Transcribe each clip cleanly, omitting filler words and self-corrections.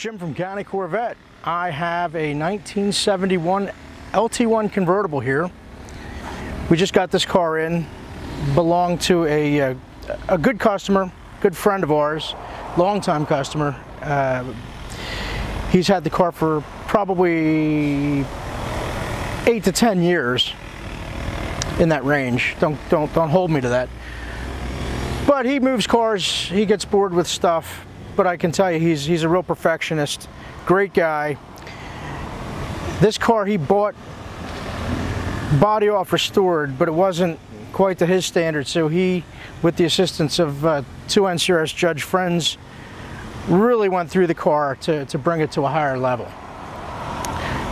Jim from County Corvette. I have a 1971 LT1 Convertible here. We just got this car in. Belonged to a good customer, good friend of ours, longtime customer. He's had the car for probably 8 to 10 years, in that range. Don't hold me to that. But he moves cars. He gets bored with stuff. But I can tell you, he's a real perfectionist, great guy. This car he bought body off restored, but it wasn't quite to his standard, so he, with the assistance of two NCRS Judge friends, really went through the car to bring it to a higher level.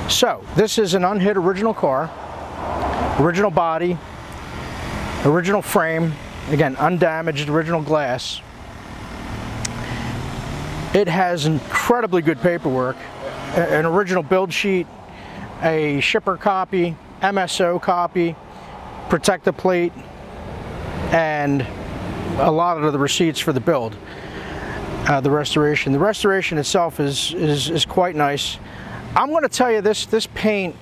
So, this is an unhit original car, original body, original frame, again, undamaged original glass. It has incredibly good paperwork, an original build sheet, a shipper copy, MSO copy, Protecto plate, and a lot of the receipts for the build, the restoration. The restoration itself is quite nice. I'm going to tell you, this paint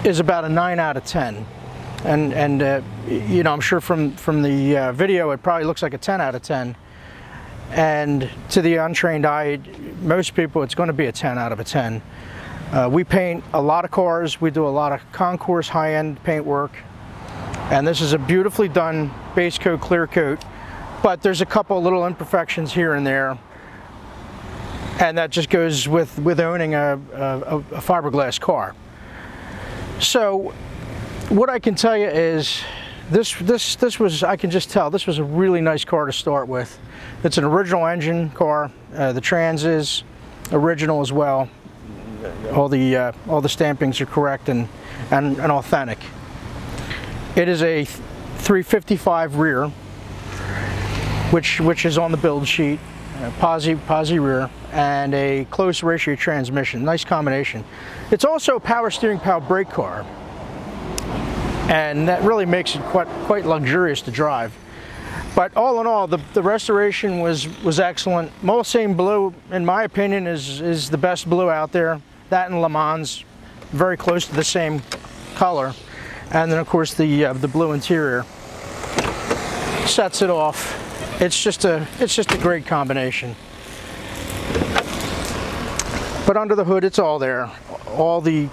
is about a 9 out of 10. And you know, I'm sure from the video it probably looks like a 10 out of 10. And to the untrained eye, most people, it's going to be a 10 out of a 10. We paint a lot of cars. We do a lot of concourse high-end paint work. And this is a beautifully done base coat, clear coat. But there's a couple little imperfections here and there. And that just goes with owning a fiberglass car. So what I can tell you is, this was, I can just tell, this was a really nice car to start with. It's an original engine car. The trans is original as well. All the stampings are correct and authentic. It is a 355 rear, which is on the build sheet, posi rear, and a close ratio transmission. Nice combination. It's also a power steering, power brake car, and that really makes it quite luxurious to drive. But all in all, the restoration was excellent. Mulsanne Blue, in my opinion, is the best blue out there. That and Le Mans, very close to the same color. And then of course the blue interior sets it off. It's just a great combination. But under the hood, it's all there. All the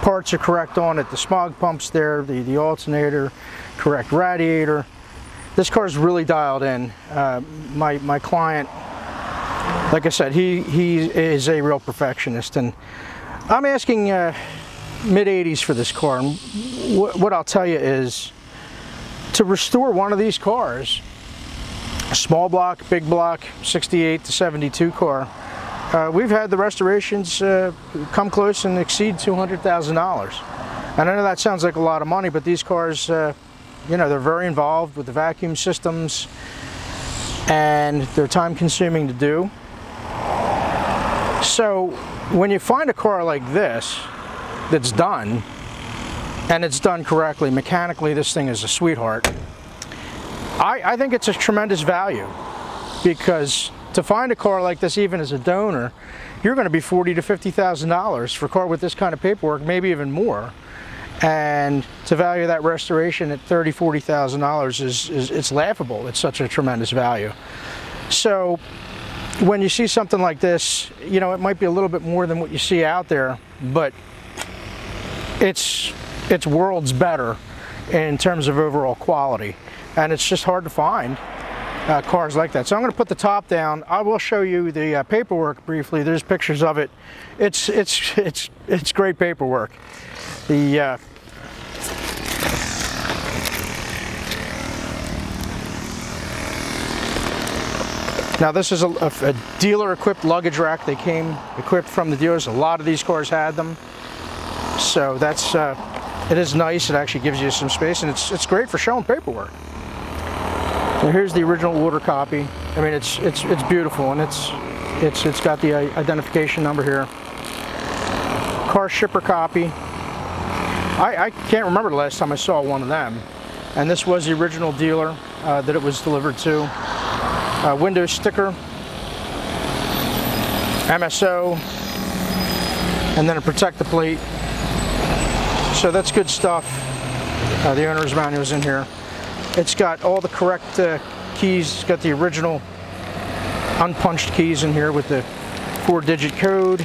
parts are correct on it. The smog pump's there, the alternator, correct radiator. This car is really dialed in. My client, like I said, he is a real perfectionist, and I'm asking mid-80s for this car. And what I'll tell you is, to restore one of these cars, a small block, big block, 68 to 72 car, we've had the restorations come close and exceed $200,000. And I know that sounds like a lot of money, but these cars, you know, they're very involved with the vacuum systems, and they're time consuming to do. So when you find a car like this that's done, and it's done correctly, mechanically this thing is a sweetheart. I think it's a tremendous value, because to find a car like this, even as a donor, you're going to be $40,000 to $50,000 for a car with this kind of paperwork, maybe even more. And to value that restoration at $30,000, $40,000 it's laughable. It's such a tremendous value. So when you see something like this, you know, it might be a little bit more than what you see out there, but it's worlds better in terms of overall quality. And it's just hard to find cars like that. So I'm going to put the top down. I will show you the paperwork briefly. There's pictures of it. It's great paperwork. Now this is a dealer-equipped luggage rack. They came equipped from the dealers. A lot of these cars had them, so that's it is nice. It actually gives you some space, and it's great for showing paperwork. So here's the original order copy. I mean, it's beautiful, and it's got the identification number here. Car shipper copy. I can't remember the last time I saw one of them, and this was the original dealer that it was delivered to. Window sticker, MSO, and then a Protecto plate. So that's good stuff. The owner's manual is in here. It's got all the correct keys. It's got the original unpunched keys in here with the 4-digit code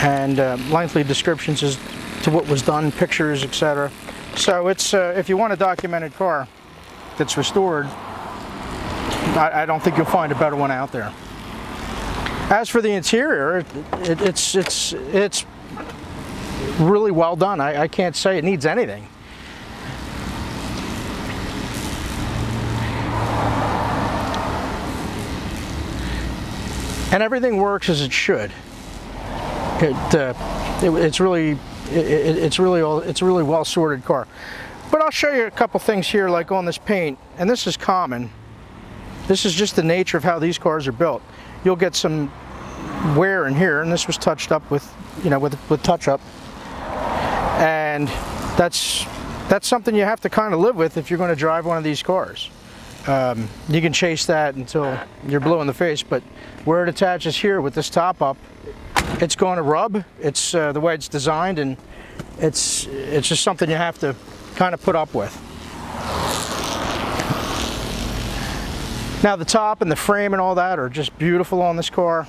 and lengthy descriptions as to what was done, pictures, etc. So it's if you want a documented car that's restored, I don't think you'll find a better one out there. As for the interior, it's really well done. I can't say it needs anything. And everything works as it should. It's really well sorted car. But I'll show you a couple things here, like on this paint, and this is common. This is just the nature of how these cars are built. You'll get some wear in here, and this was touched up with, you know, with touch up, and that's something you have to kind of live with if you're going to drive one of these cars. You can chase that until you're blue in the face, but where it attaches here with this top up, it's going to rub. It's the way it's designed, and it's just something you have to kind of put up with. Now the top and the frame and all that are just beautiful on this car.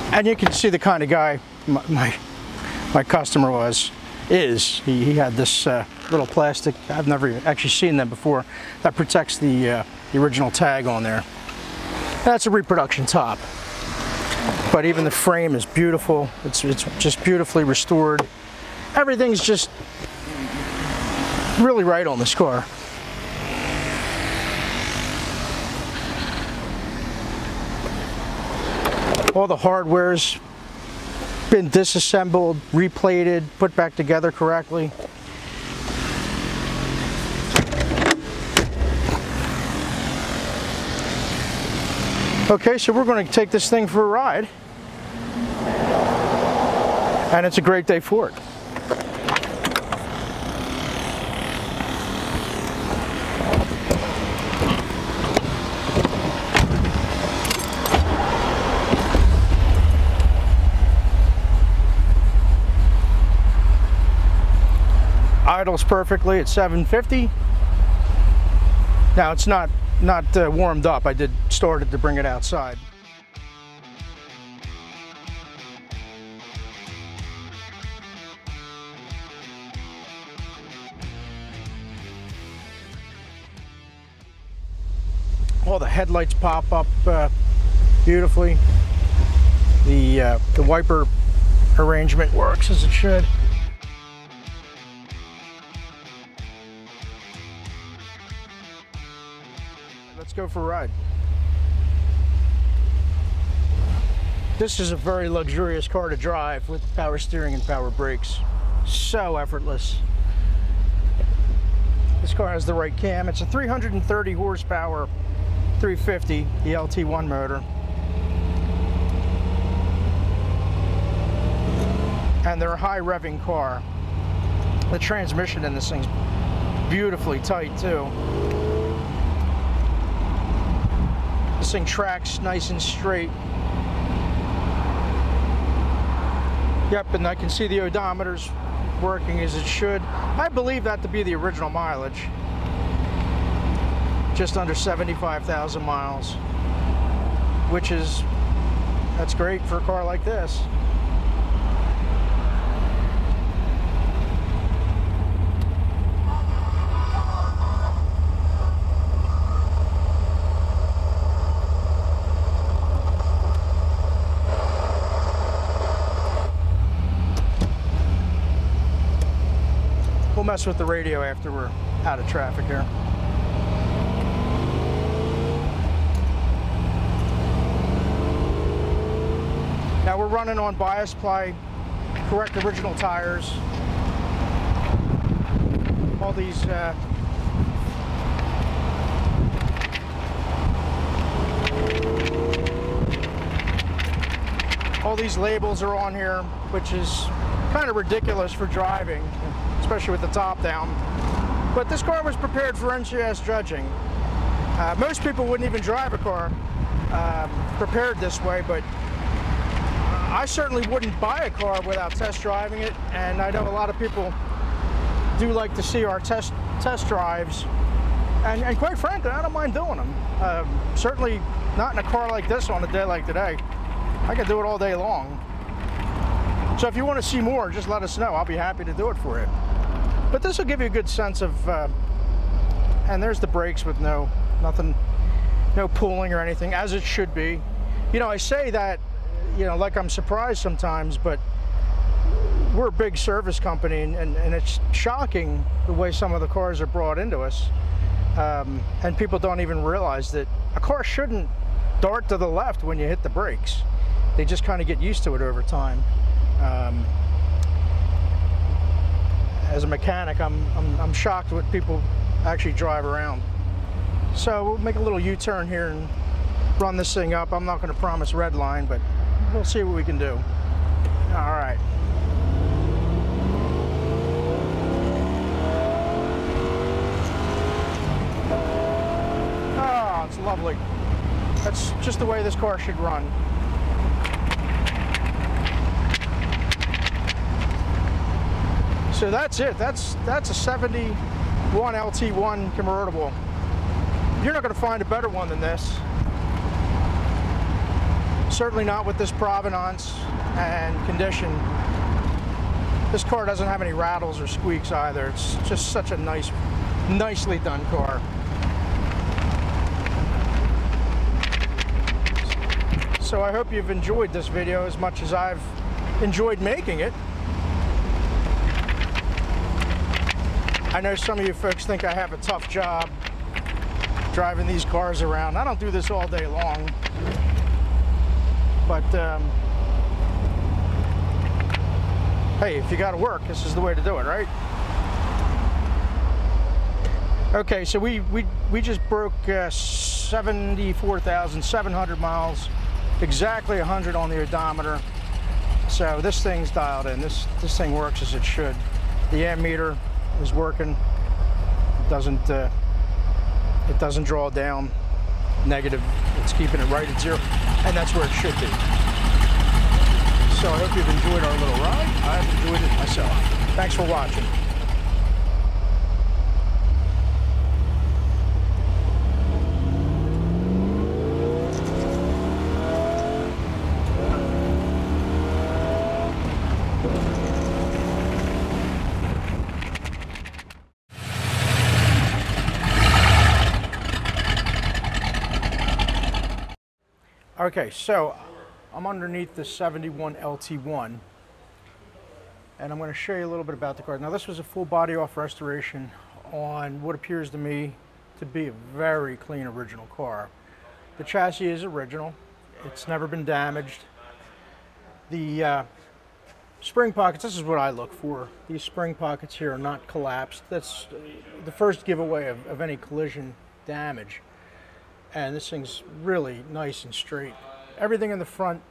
And you can see the kind of guy my customer is. He had this little plastic, I've never actually seen them before, that protects the original tag on there. That's a reproduction top. But even the frame is beautiful. It's just beautifully restored. Everything's just really right on this car. All the hardware's been disassembled, replated, put back together correctly. Okay, so we're going to take this thing for a ride, and it's a great day for it. Idles perfectly at 750. Now it's not warmed up. I did start it to bring it outside. All the headlights pop up beautifully. The wiper arrangement works as it should. Let's go for a ride. This is a very luxurious car to drive with power steering and power brakes. So effortless. This car has the right cam. It's a 330 horsepower 350, the LT1 motor. And they're a high revving car. The transmission in this thing's beautifully tight too. This thing tracks nice and straight. Yep, and I can see the odometer's working as it should. I believe that to be the original mileage. Just under 75,000 miles, which is, that's great for a car like this. We'll mess with the radio after we're out of traffic here. Now we're running on bias ply correct original tires. All these labels are on here, which is kind of ridiculous for driving, especially with the top down. But this car was prepared for NCRS judging. Most people wouldn't even drive a car prepared this way, but I certainly wouldn't buy a car without test driving it, and I know a lot of people do like to see our test drives, and quite frankly, I don't mind doing them. Certainly not in a car like this on a day like today. I could do it all day long. So if you want to see more, just let us know. I'll be happy to do it for you. But this will give you a good sense of, and there's the brakes with no pulling or anything, as it should be. You know, I say that, you know, like I'm surprised sometimes, but we're a big service company, and it's shocking the way some of the cars are brought into us. And people don't even realize that a car shouldn't dart to the left when you hit the brakes. They just kind of get used to it over time. As a mechanic, I'm shocked what people actually drive around. So we'll make a little U-turn here and run this thing up. I'm not going to promise red line, but we'll see what we can do. All right. Oh, it's lovely. That's just the way this car should run. So that's it. That's a 71 LT1 convertible. You're not going to find a better one than this. Certainly not with this provenance and condition. This car doesn't have any rattles or squeaks either. It's just such a nicely done car. So I hope you've enjoyed this video as much as I've enjoyed making it. I know some of you folks think I have a tough job driving these cars around. I don't do this all day long, but hey, if you got to work, this is the way to do it, right? Okay, so we just broke 74,700 miles, exactly 100 on the odometer. So this thing's dialed in. This thing works as it should. The ammeter is working. It doesn't draw down negative. It's keeping it right at 0, and that's where it should be. So I hope you've enjoyed our little ride. I've enjoyed it myself. Thanks for watching. Okay, so I'm underneath the 71 LT1, and I'm going to show you a little bit about the car. Now, this was a full body off restoration on what appears to me to be a very clean original car. The chassis is original. It's never been damaged. The spring pockets, this is what I look for. These spring pockets here are not collapsed. That's the first giveaway of any collision damage. And this thing's really nice and straight. Everything in the front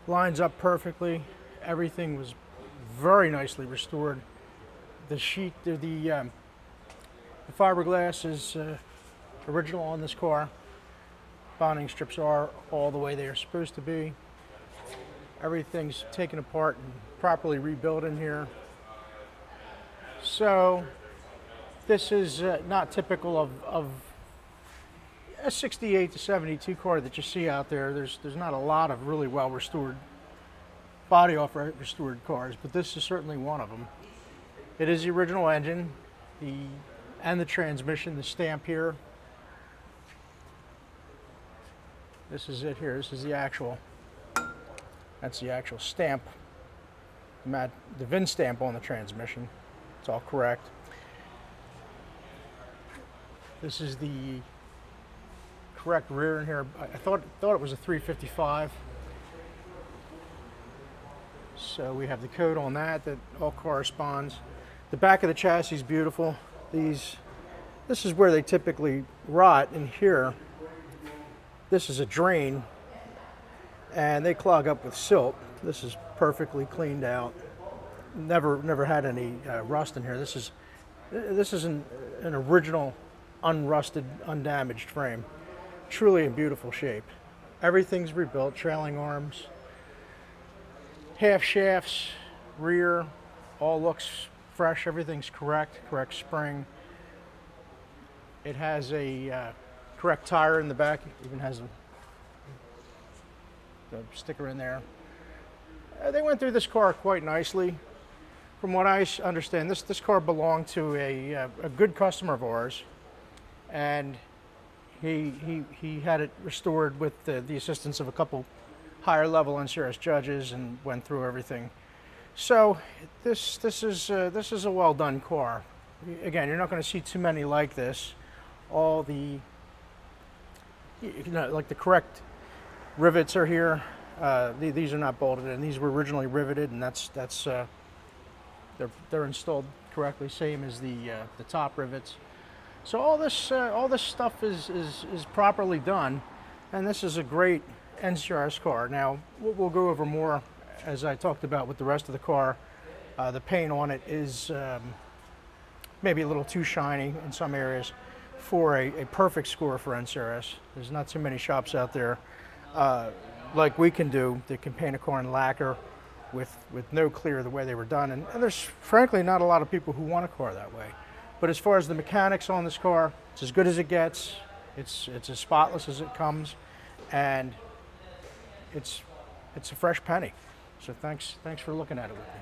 lines up perfectly. Everything was very nicely restored. The sheet, the fiberglass is original on this car. Bonding strips are all the way they are supposed to be. Everything's taken apart and properly rebuilt in here. So this is not typical of a 68 to 72 car that you see out there. There's not a lot of really well restored, body off restored cars, but this is certainly one of them. It is the original engine, and the transmission, the stamp here. This is it here. This is the actual, that's the actual stamp, the VIN stamp on the transmission. It's all correct. This is the correct rear in here. I thought it was a 355. So we have the code on that all corresponds. The back of the chassis is beautiful. This is where they typically rot in here. This is a drain, and they clog up with silt. This is perfectly cleaned out. Never had any rust in here. This is an original, unrusted, undamaged frame. Truly in beautiful shape. Everything's rebuilt. Trailing arms, half shafts, rear, all looks fresh. Everything's correct spring. It has a correct tire in the back. It even has the sticker in there. They went through this car quite nicely. From what I understand, this car belonged to a good customer of ours, and he had it restored with the assistance of a couple higher level NCRS judges, and went through everything. So this is a well done car. Again, you're not going to see too many like this. All the like the correct rivets are here. These are not bolted in. These were originally riveted, and they're installed correctly, same as the top rivets. So all this stuff is properly done, and this is a great NCRS car. Now we'll go over more as I talked about with the rest of the car. The paint on it is maybe a little too shiny in some areas for a perfect score for NCRS. There's not too many shops out there like we can do that can paint a car in lacquer with no clear the way they were done, and there's frankly not a lot of people who want a car that way. But as far as the mechanics on this car, it's as good as it gets. It's as spotless as it comes, and it's a fresh penny. So thanks for looking at it with me.